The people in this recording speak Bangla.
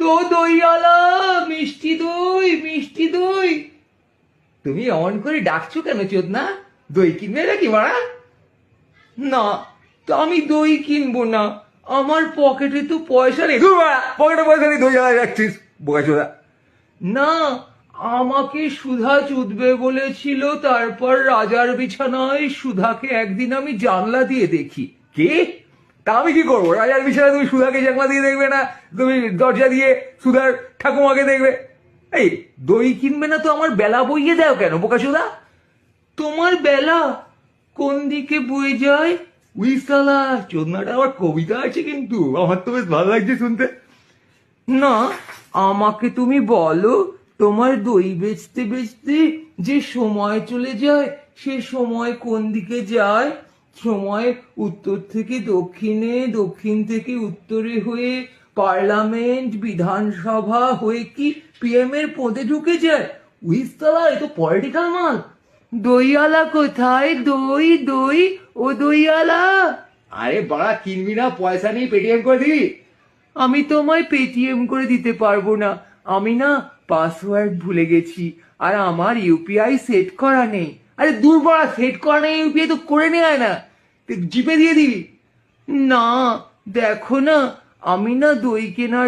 দইওয়ালা, মিষ্টি দই, মিষ্টি দই। তুমি অন করে ডাকছো কেন চোদনা? দই কিনবে নাকি বাড়া? না, তা আমি দই কিনবো না, আমার পকেটে তো পয়সা নেই। ধুর বাড়া, পকেটে পয়সা নেই, দই জ্বালায় রাখছিস বোকা চোদা। না, আমাকে সুধা চুদবে বলেছিল, তারপর রাজার বিছানায় সুধাকে একদিন আমি জানলা দিয়ে দেখি। কে? তা আমি কি করবো? রাজার বিছানায় তুমি সুধাকে জানলা দিয়ে দেখবে না, তুমি দরজা দিয়ে সুধার ঠাকুমাকে দেখবে? এই দই কিনবে না তো আমার বেলা বইয়ে দাও কেন বোকা চোদা? তোমার বেলা কোন দিকে বয়ে যায়? উই সালা, চোদনাটা আবার কবিতা আছে কিন্তু, আমার তো বেশ ভালো লাগছে শুনতে। না, আমাকে তুমি বলো, তোমার দই বেচতে বেচতে যে সময় চলে যায়, সে সময় কোন দিকে যায়? সময় উত্তর থেকে দক্ষিণে, দক্ষিণ থেকে উত্তরে হয়ে পার্লামেন্ট, বিধানসভা হয়ে কি পিএম এর পদে ঢুকে যায়? উইস্তালা, এ তো পলিটিক্যাল মাল। দইওয়ালা কোথায়? দই দই, ও দইওয়ালা। আরে বাড়া, কিনবি না? পয়সা নেই, পেটিএম করে দিবি। আমি তোমায় পেটিএম করে দিতে পারবো না, আমি না পাসওয়ার্ড ভুলে গেছি, আর আমার ইউপিআই সেট করা নেই। আরে দূর বাড়া, সেট করা নেই ইউপিআই তো করে নেয় না, তুই জিপে দিয়ে দিবি। না, দেখো না, আমি না দই কেনার